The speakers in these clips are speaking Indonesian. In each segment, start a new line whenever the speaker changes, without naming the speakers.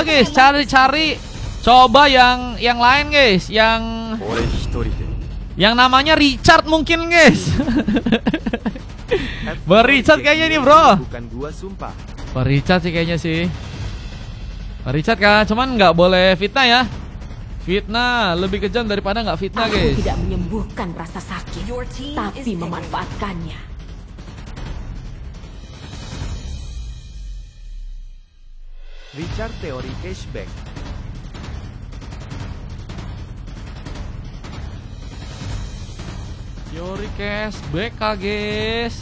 guys, cari-cari. Coba yang lain guys, yang namanya Richard mungkin guys. Bang Richard kayaknya nih bro.
Bukan gua sumpah.
Bang Richard sih kayaknya sih. Bang Richard kah, cuman nggak boleh fitnah ya. Fitnah lebih kejam daripada nggak fitnah guys.
Aku tidak menyembuhkan rasa sakit, tapi memanfaatkannya.
Richard teori cashback.
Teori cashback kah guys.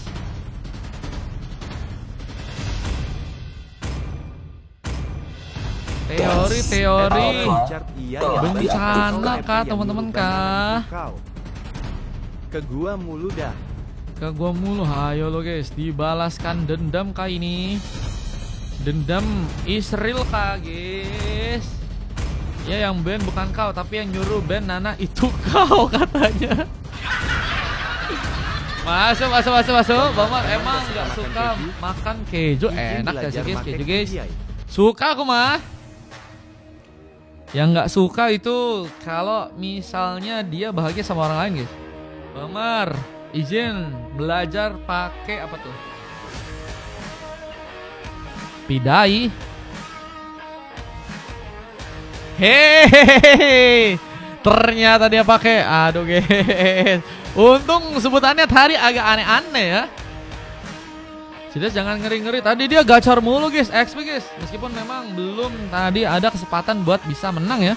Teori bencana kah teman-teman kah?
Ke gua mulu dah.
Ke gua mulu, ayo lo guys, dibalaskan dendam kah ini? Dendam Israel kah guys? Ya yang ban bukan kau, tapi yang nyuruh ban Nana itu kau katanya. Masuk. Bang emang nggak suka makan keju, enak gak sih guys keju guys? Suka aku mah. Yang nggak suka itu kalau misalnya dia bahagia sama orang lain guys. Bang Mar, izin belajar pakai apa tuh? Pidai. Hehehe. Ternyata dia pakai. Aduh guys. Untung sebutannya tadi agak aneh-aneh ya. Sudah jangan ngeri-ngeri. Tadi dia gacor mulu guys, XP guys. Meskipun memang belum tadi ada kesempatan buat bisa menang ya.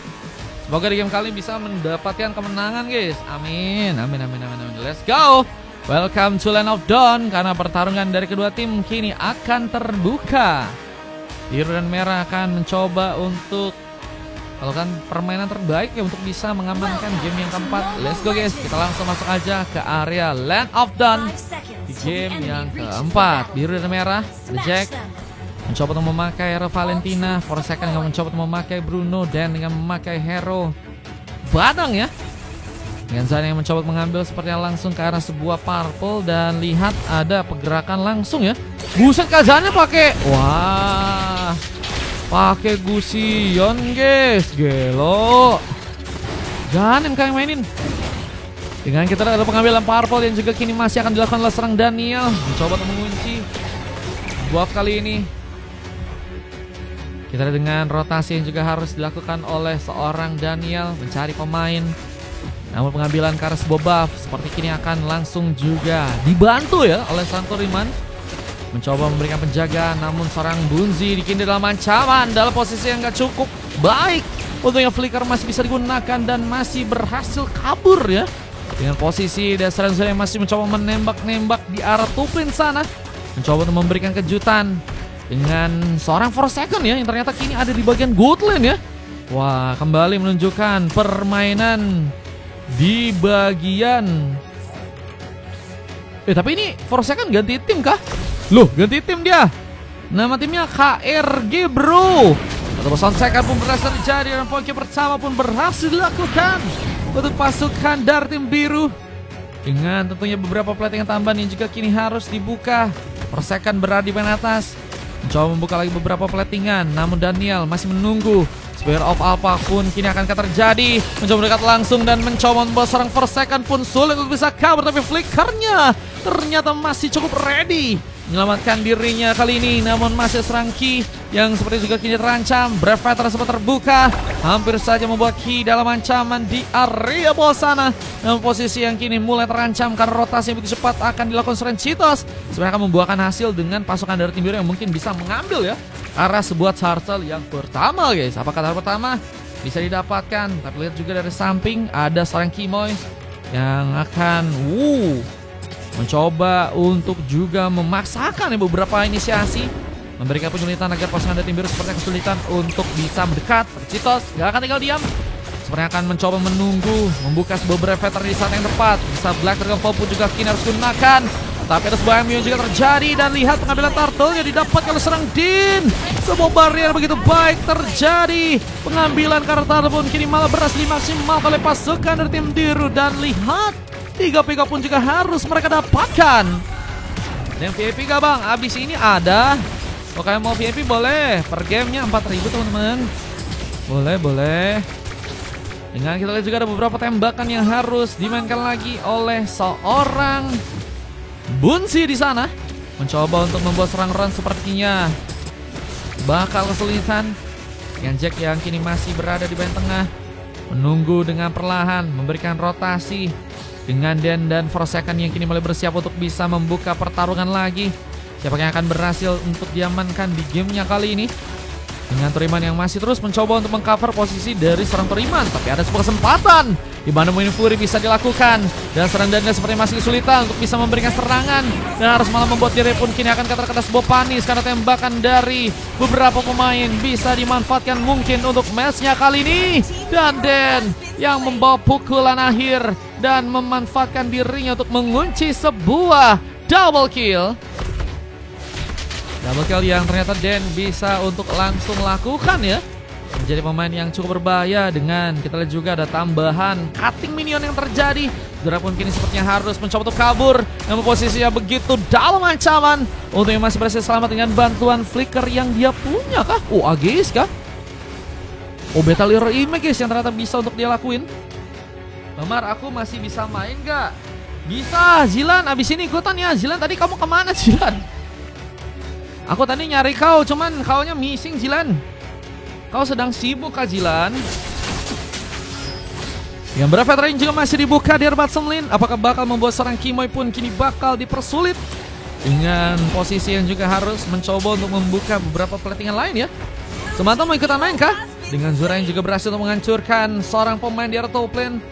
Semoga di game kali bisa mendapatkan kemenangan guys. Amin. Let's go. Welcome to Land of Dawn. Karena pertarungan dari kedua tim kini akan terbuka. Biru dan merah akan mencoba untuk melakukan permainan terbaik ya untuk bisa mengamankan game yang keempat. Let's go guys, kita langsung masuk aja ke area Land of Dawn di game yang keempat. Biru dan merah, The Jack mencoba untuk memakai hero Valentina. Forsaken nggak mencoba untuk memakai Bruno dan dengan memakai hero Badang ya. Dengan Zan yang mencoba mengambil sepertinya langsung ke arah sebuah purple. Dan lihat ada pergerakan langsung ya. Buset Kazannya pakai. Wah. Pakai Gusion guys. Gelo. Jangan yang mainin. Dengan kita ada pengambilan purple yang juga kini masih akan dilakukan oleh serang Daniel. Mencoba untuk mengunci buff kali ini. Kita dengan rotasi yang juga harus dilakukan oleh seorang Daniel. Mencari pemain. Namun pengambilan ke arah sebuah buff seperti kini akan langsung juga dibantu ya oleh Santuriman. Mencoba memberikan penjaga, namun seorang Bunzi dikini dalam ancaman dalam posisi yang gak cukup baik. Untungnya flicker masih bisa digunakan dan masih berhasil kabur ya. Dengan posisi dasar yang masih mencoba menembak-nembak di arah Tupin sana. Mencoba untuk memberikan kejutan dengan seorang Forsaken ya, yang ternyata kini ada di bagian good lane ya. Wah, kembali menunjukkan permainan di bagian. Tapi ini Forsaken ganti tim kah? Loh, ganti tim dia. Nama timnya KRG bro. Atau Forsaken pun berhasil terjadi dan poin pertama pun berhasil dilakukan untuk pasukan dari tim biru. Dengan tentunya beberapa platingan tambahan yang juga kini harus dibuka. Forsaken berada di bagian atas, mencoba membuka lagi beberapa platingan. Namun Daniel masih menunggu. Spear of Alpha pun kini akan terjadi. Mencoba mendekat langsung dan mencoba membawa seorang Forsaken pun sulit untuk bisa kabur. Tapi flickernya ternyata masih cukup ready menyelamatkan dirinya kali ini. Namun masih serang Ki yang seperti juga kini terancam. Brave Fighter sempat terbuka, hampir saja membuat Ki dalam ancaman di area bawah sana. Namun posisi yang kini mulai terancam karena rotasi yang begitu cepat akan dilakukan seorang Cheetos. Sebenarnya akan membuahkan hasil dengan pasukan dari tim biru yang mungkin bisa mengambil ya arah sebuah turtle yang pertama guys. Apakah turtle pertama bisa didapatkan? Tapi lihat juga dari samping ada seorang Kimoy yang akan mencoba untuk juga memaksakan beberapa inisiasi, memberikan penyulitan agar pasukan dari tim biru sepertinya kesulitan untuk bisa mendekat. Cheetos gak akan tinggal diam, sepertinya akan mencoba menunggu membuka sebuah breveter di saat yang tepat. Bisa Black Dragon Fall pun juga kini harus gunakan. Tapi ada sebuah MU juga terjadi dan lihat pengambilan turtle yang didapatkan oleh serang Din. Sebuah barrier begitu baik terjadi. Pengambilan karena turtle pun kini malah berhasil dimaksimalkan oleh pasukan dari tim biru. Dan lihat 3 pick up pun juga harus mereka dapatkan. Dan yang VIP gak bang? Abis ini ada Kalau kalian mau VIP boleh. Per gamenya 4.000 teman-teman. Boleh. Dengan kita lihat juga ada beberapa tembakan yang harus dimainkan lagi oleh seorang Bunsi di sana. Mencoba untuk membuat serang run sepertinya bakal kesulitan. Dengan Jack yang kini masih berada di bagian tengah, menunggu dengan perlahan, memberikan rotasi. Dengan Dan dan Forsaken yang kini mulai bersiap untuk bisa membuka pertarungan lagi. Siapa yang akan berhasil untuk diamankan di gamenya kali ini? Dengan Toriman yang masih terus mencoba untuk mengcover posisi dari serang Toriman. Tapi ada sebuah kesempatan di mana Mini Fury bisa dilakukan. Dan serang Danda seperti masih kesulitan untuk bisa memberikan serangan. Dan harus malah membuat diri pun kini akan terkena sebuah panis. Karena tembakan dari beberapa pemain bisa dimanfaatkan mungkin untuk matchnya kali ini. Dan Dan yang membawa pukulan akhir. Dan memanfaatkan dirinya untuk mengunci sebuah double kill. Double kill yang ternyata Dan bisa untuk langsung lakukan ya. Menjadi pemain yang cukup berbahaya. Dengan kita lihat juga ada tambahan cutting minion yang terjadi. Zura pun kini sepertinya harus mencoba untuk kabur. Namun posisinya begitu dalam ancaman. Untuk yang masih berhasil selamat dengan bantuan flicker yang dia punya kah? Oh, Agis kah? Oh, Beta Lure Image guys yang ternyata bisa untuk dia lakuin. Bamar, aku masih bisa main gak? Bisa, Zilan. Abis ini ikutan ya. Zilan, tadi kamu kemana Zilan? Aku tadi nyari kau, cuman kaunya missing Zilan. Kau sedang sibuk kah Zilan? Yang berveteran juga masih dibuka di Arbat Semlin. Apakah bakal membuat seorang Kimoy pun kini bakal dipersulit? Dengan posisi yang juga harus mencoba untuk membuka beberapa platingan lain ya. Semata mau ikutan main kah? Dengan Zura yang juga berhasil untuk menghancurkan seorang pemain di area top lane.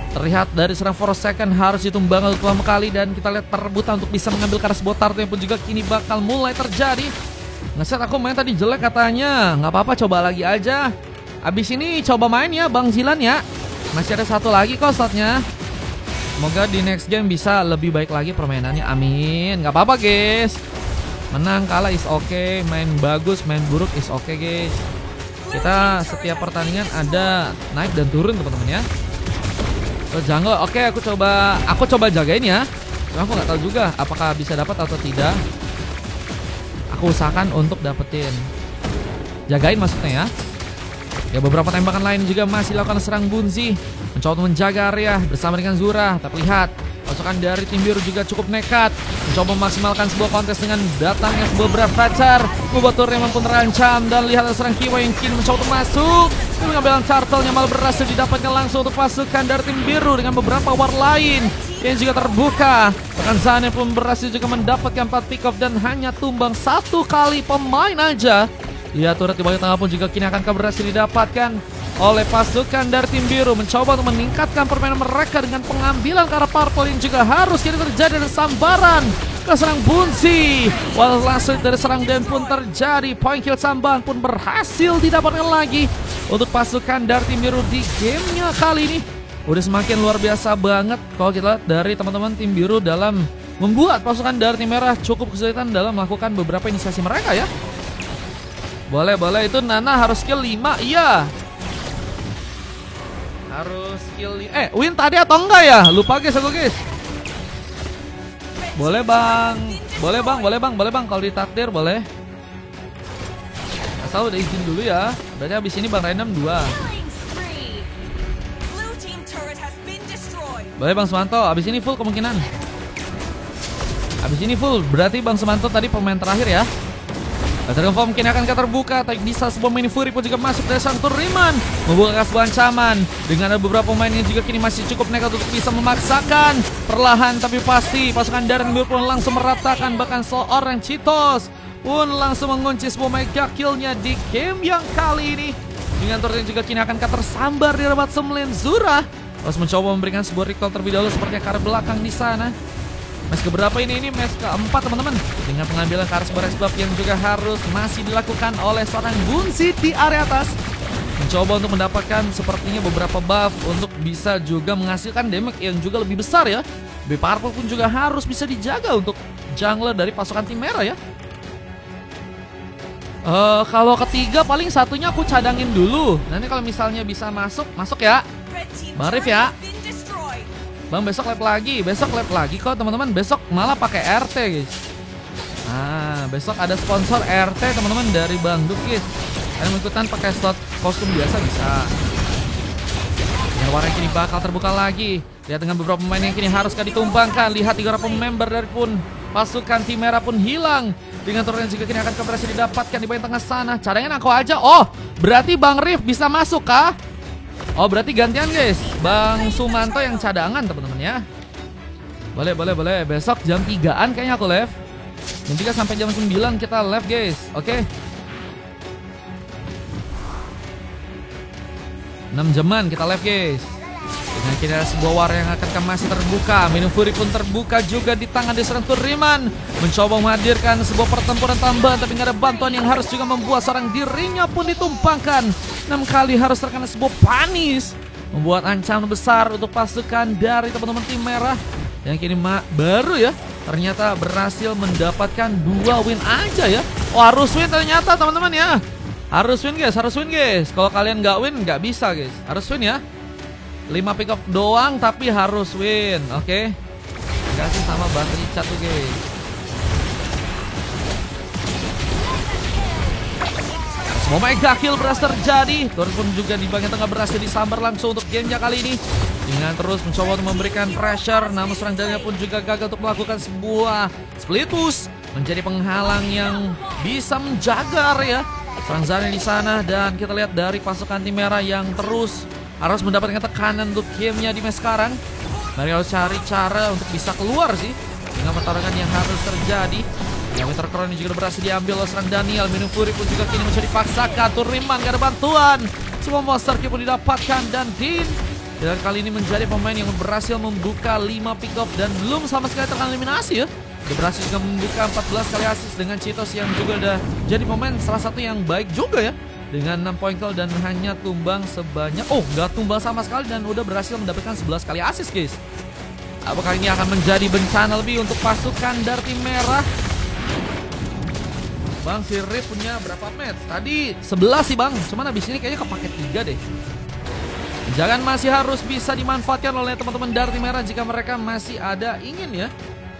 Terlihat dari serang Forsaken harus ditumbang untuk pertama kali. Dan kita lihat perebutan untuk bisa mengambil Karas Botar yang pun juga kini bakal mulai terjadi. Ngeset aku main tadi jelek katanya. Nggak apa-apa, coba lagi aja. Abis ini coba main ya Bang Zilan ya. Masih ada satu lagi kok slotnya. Semoga di next game bisa lebih baik lagi permainannya, amin. Nggak apa-apa guys. Menang kalah is okay. Main bagus, main buruk is okay guys. Kita setiap pertandingan ada naik dan turun teman-teman ya. Ke jungle, oke aku coba jagain ya. Cuma aku nggak tahu juga apakah bisa dapat atau tidak. Aku usahakan untuk dapetin. Jagain maksudnya ya. Ya beberapa tembakan lain juga masih dilakukan serang Bunzi. Mencoba menjaga area bersama dengan Zura. Tapi lihat pasukan dari tim biru juga cukup nekat. Mencoba memaksimalkan sebuah kontes dengan datangnya sebuah Bravatar. Membuat Toriman pun terancam. Dan lihat serang Kiwa yang kini mencoba untuk masuk. Pengambilan turtle-nya malah berhasil didapatkan langsung untuk pasukan dari tim biru dengan beberapa war lain yang juga terbuka. Bahkan Zane pun berhasil juga mendapatkan 4 pick off dan hanya tumbang satu kali pemain aja. Lihat turret di bagian tengah pun juga kini akan berhasil didapatkan oleh pasukan dari tim biru. Mencoba untuk meningkatkan permainan mereka dengan pengambilan ke arah purple yang juga harus kini terjadi dari sambaran ke serang Bunsi. Walau langsung dari serang Dan pun terjadi. Point kill sambaran pun berhasil didapatkan lagi untuk pasukan dari tim biru di gamenya kali ini. Udah semakin luar biasa banget kalau kita lihat dari teman-teman tim biru dalam membuat pasukan dari tim merah cukup kesulitan dalam melakukan beberapa inisiasi mereka ya. Boleh itu Nana harus skill 5, iya. Harus skill win tadi atau enggak ya? Lupa guys aku guys. Boleh bang kalau ditakdir boleh. Asal udah izin dulu ya. Berarti abis ini Bang Random 2. Boleh Bang Semanto, abis ini full kemungkinan. Abis ini full, berarti Bang Semanto tadi pemain terakhir ya. Terkonfirm mungkin akan terbuka. Tapi bisa sebuah Mini Fury pun juga masuk dari sang Toriman, membuka sebuah ancaman. Dengan ada beberapa pemain yang juga kini masih cukup nekat untuk bisa memaksakan. Perlahan tapi pasti pasukan Darren Bill pun langsung meratakan. Bahkan seorang Cheetos pun langsung mengunci sebuah mega killnya di game yang kali ini. Dengan turret yang juga kini akan tersambar di Arbat Semlin. Zura harus mencoba memberikan sebuah recall terlebih dahulu seperti ke arah belakang di sana. Match keberapa ini match keempat teman-teman. Dengan pengambilan Karas Borex buff yang juga harus masih dilakukan oleh seorang Bunsi di area atas. Mencoba untuk mendapatkan sepertinya beberapa buff untuk bisa juga menghasilkan damage yang juga lebih besar ya. B Purple pun juga harus bisa dijaga untuk jungler dari pasukan tim merah ya. Kalau ketiga paling satunya aku cadangin dulu. Nanti kalau misalnya bisa masuk ya. Bang Rif ya. Bang besok lab lagi kok teman-teman. Besok malah pakai RT guys. besok ada sponsor RT teman-teman dari Bang Dukis. Kalian mau ikutan pakai slot kostum biasa bisa. Dengan warna yang kini bakal terbuka lagi. Lihat dengan beberapa pemain yang kini harus ditumbangkan. Lihat 3 member dari pun pasukan tim merah pun hilang. Dengan turun yang juga kini akan berhasil didapatkan di bagian tengah sana. Caranya aku aja. Oh, berarti Bang Rif bisa masuk kah? Oh, berarti gantian guys. Bang Sumanto yang cadangan teman-teman ya. Boleh. Besok jam 3-an kayaknya aku live. Jam 3 sampai jam 9 kita live guys. Oke. 6 jaman kita live guys. Dengan kini ada sebuah war yang akan masih terbuka. Minum Fury pun terbuka juga di tangan Desran Turiman. Mencoba menghadirkan sebuah pertempuran tambahan, tapi nggak ada bantuan yang harus juga membuat seorang dirinya pun ditumpangkan. 6 kali harus terkena sebuah panis, membuat ancaman besar untuk pasukan dari teman-teman tim merah. Yang kini baru ya, ternyata berhasil mendapatkan 2 win aja ya. Oh, harus win ternyata teman-teman ya. Harus win guys. Kalau kalian nggak win nggak bisa guys. Harus win ya. 5 pick up doang tapi harus win. Oke. Kasih sama Bang Richard tuh guys. Semua mega kill berhasil terjadi. Turun pun juga di bagian tengah berhasil disambar langsung untuk gamenya kali ini. Dengan terus mencoba untuk memberikan pressure, namun serang darinya pun juga gagal untuk melakukan sebuah split push. Menjadi penghalang yang bisa menjaga area serang Zane di sana. Dan kita lihat dari pasukan tim merah yang terus harus mendapatkan tekanan untuk gamenya di match sekarang. Mereka harus cari cara untuk bisa keluar sih dengan pertarungan yang harus terjadi. Yang Winter Crown ini juga berhasil diambil oleh serang Daniel. Minum Fury pun juga kini menjadi dipaksakan. Turiman gak ada bantuan. Semua monster kill pun didapatkan. Dan Dean dan kali ini menjadi pemain yang berhasil membuka 5 pick off dan belum sama sekali terkena eliminasi ya. Dia berhasil juga membuka 14 kali assist dengan Cheetos yang juga udah jadi pemain salah satu yang baik juga ya. Dengan 6 point kill dan hanya tumbang sebanyak, nggak tumbang sama sekali dan udah berhasil mendapatkan 11 kali assist guys. Apakah ini akan menjadi bencana lebih untuk pasukan dari tim merah? Bang, si Rip punya berapa match? Tadi 11 sih bang, cuman habis ini kayaknya kepake 3 deh. Jangan masih harus bisa dimanfaatkan oleh teman-teman dari tim merah jika mereka masih ada ingin ya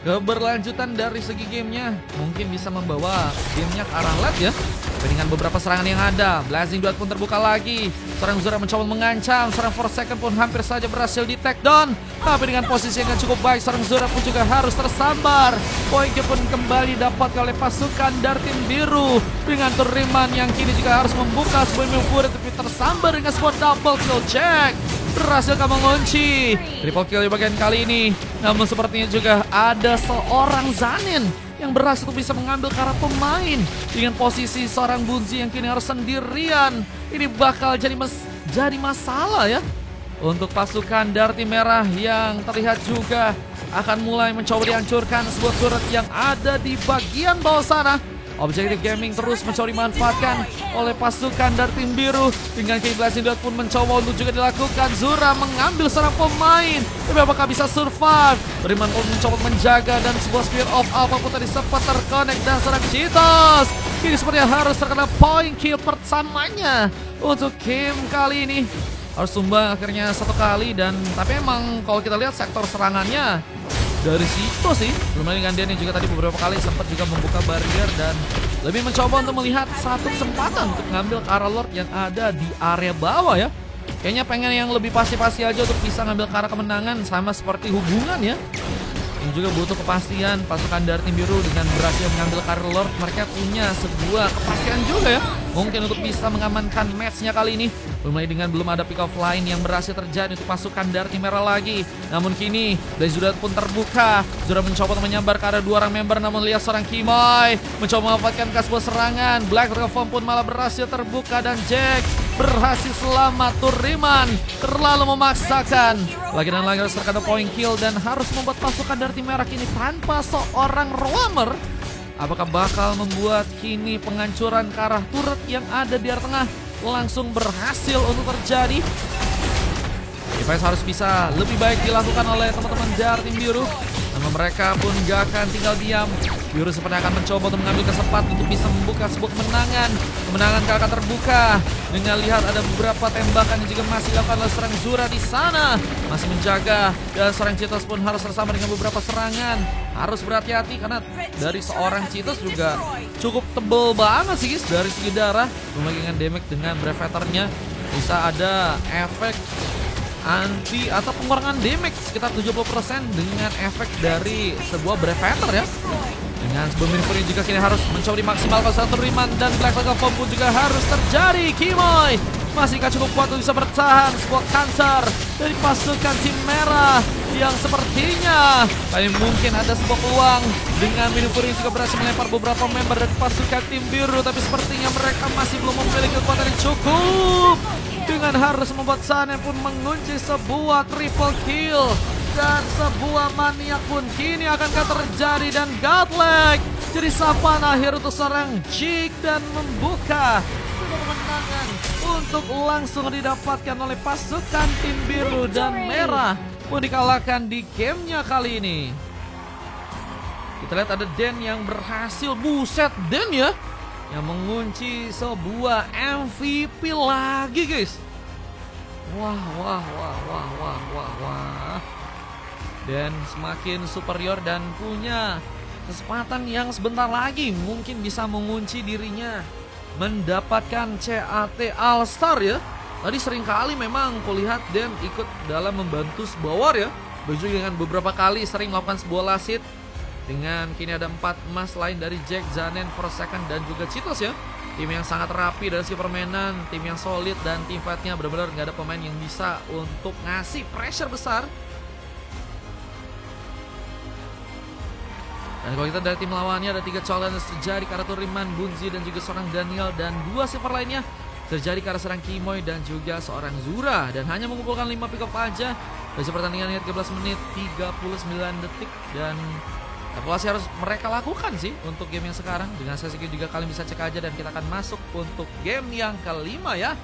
keberlanjutan dari segi gamenya. Mungkin bisa membawa gamenya ke arah late ya. Dengan beberapa serangan yang ada, Blazing Blood pun terbuka lagi. Seorang Zura mencoba mengancam, seorang Forsaken pun hampir saja berhasil di take down. Tapi dengan posisi yang cukup baik, seorang Zura pun juga harus tersambar. Poinnya pun kembali dapat oleh pasukan dari tim biru. Dengan Turiman yang kini juga harus membuka sebuah move tapi tersambar dengan sebuah double kill check. Berhasil mengunci triple kill di bagian kali ini. Namun sepertinya juga ada seorang Zanin yang berhasil bisa mengambil ke arah pemain. Dengan posisi seorang Bunzi yang kini harus sendirian. Ini bakal jadi masalah ya untuk pasukan dari tim merah yang terlihat juga akan mulai mencoba dihancurkan sebuah turret yang ada di bagian bawah sana. Objektif gaming terus mencoba dimanfaatkan oleh pasukan dari tim biru. Dengan Blazing Dot pun mencoba untuk juga dilakukan. Zura mengambil seorang pemain, tapi apakah bisa survive? Beriman pun mencoba menjaga dan sebuah Spear of Alpha pun tadi sempat terkonek dan seorang Cheetos kini sepertinya harus terkena point kill pertamanya untuk game kali ini. Harus sumbang akhirnya 1 kali dan tapi emang kalau kita lihat sektor serangannya dari situ sih. Belum lagi gantian yang juga tadi beberapa kali sempat juga membuka barrier dan lebih mencoba untuk melihat satu kesempatan untuk ngambil ke arah Lord yang ada di area bawah ya. Kayaknya pengen yang lebih pasti-pasti aja untuk bisa ngambil ke arah kemenangan, sama seperti hubungan ya. Yang juga butuh kepastian pasukan dari tim biru dengan berhasil mengambil ke arah Lord. Mereka punya sebuah kepastian juga ya, mungkin untuk bisa mengamankan matchnya kali ini. Belum ada pick off line yang berhasil terjadi untuk pasukan dari tim merah lagi. Namun kini Blaze Zura pun terbuka. Zura mencoba untuk menyambar ke arah 2 orang member, namun lihat seorang Kimoy mencoba memanfaatkan sebuah serangan. Black Reform pun malah berhasil terbuka dan Jack berhasil selamat. Turiman terlalu memaksakan. Lagi dan lagi harus terkena point kill dan harus membuat pasukan dari tim merah kini tanpa seorang roamer. Apakah bakal membuat kini penghancuran ke arah turret yang ada di area tengah langsung berhasil untuk terjadi? Defense harus bisa lebih baik dilakukan oleh teman-teman dari tim biru. Nama mereka pun gak akan tinggal diam. Biru seperti akan mencoba untuk mengambil kesempatan untuk bisa membuka sebuah kemenangan. Kemenangan akan terbuka dengan lihat ada beberapa tembakan yang juga masih dilakukan oleh seorang Zura di sana. Masih menjaga, dan seorang Cheetos pun harus bersama dengan beberapa serangan. Harus berhati-hati karena dari seorang Cheetos juga cukup tebel banget sih guys. Dari segi darah, membagikan damage dengan Brevetternya. Bisa ada efek anti atau pengurangan damage sekitar 70% dengan efek dari sebuah Brevetter ya. Dengan sebuah Minifuri juga kini harus mencoba dimaksimalkan satu Riman, dan Black Flag Form pun juga harus terjadi. Kimoy masihkah cukup kuat untuk bisa bertahan sebuah Cancer dari pasukan tim merah yang sepertinya paling mungkin ada sebuah peluang dengan Minifuri juga berhasil melempar beberapa member dari pasukan tim biru, tapi sepertinya mereka masih belum memiliki kekuatan yang cukup. Dengan harus membuat Sanen pun mengunci sebuah triple kill, dan sebuah maniak pun kini akankah terjadi, dan Godlike jadi sapan akhir untuk seorang Jig dan membuka sebuah kemenangan untuk langsung didapatkan oleh pasukan tim biru, dan merah pun dikalahkan di gamenya kali ini. Kita lihat ada Den yang berhasil, buset Den ya, yang mengunci sebuah MVP lagi guys. Wah. Dan semakin superior dan punya kesempatan yang sebentar lagi mungkin bisa mengunci dirinya mendapatkan CAT All-Star ya. Tadi seringkali memang kulihat Den ikut dalam membantu sebuah war ya. Begitu dengan beberapa kali sering melakukan sebuah last hit. Dengan kini ada 4 emas lain dari Jack, Zanen, Forsaken, dan juga Cheetos ya. Tim yang sangat rapi dari segi permainan, tim yang solid, dan tim fightnya benar-benar gak ada pemain yang bisa untuk ngasih pressure besar. Dan kalau kita dari tim lawannya ada 3 challenge terjadi ke arah Riman, Bunzi, dan juga seorang Daniel, dan 2 silver lainnya terjadi ke arah seorang Kimoy dan juga seorang Zura, dan hanya mengumpulkan 5 pick up aja. Dari pertandingan 13 menit 39 detik, dan evaluasi harus mereka lakukan sih untuk game yang sekarang. Dengan sesi juga kalian bisa cek aja, dan kita akan masuk untuk game yang kelima ya.